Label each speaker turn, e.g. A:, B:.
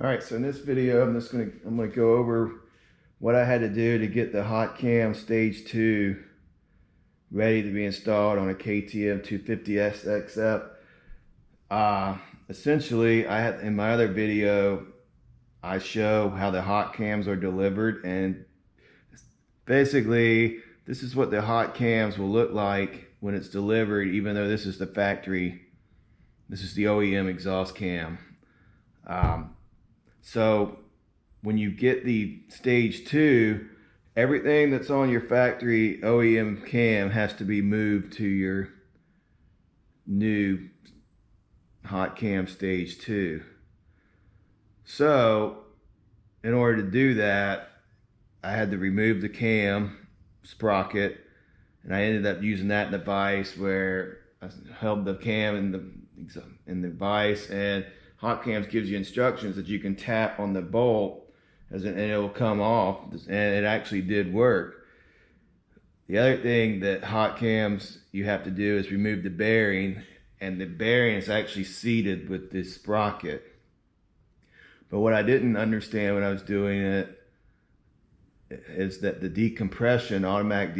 A: All right, so in this video, I'm gonna go over what I had to do to get the Hotcams Stage 2 ready to be installed on a KTM250SXF. Essentially, in my other video, I show how the Hotcams are delivered, and basically, this is what the Hotcams will look like when it's delivered, even though this is the factory. This is the OEM exhaust cam. So when you get the Stage 2, everything that's on your factory OEM cam has to be moved to your new Hotcams Stage 2. So in order to do that, I had to remove the cam sprocket, and I ended up using that device where I held the cam in the vise, and Hotcams gives you instructions that you can tap on the bolt and it will come off, and it actually did work. The other thing that Hotcams you have to do is remove the bearing, and the bearing is actually seated with this sprocket. But what I didn't understand when I was doing it is that the decompression, automatic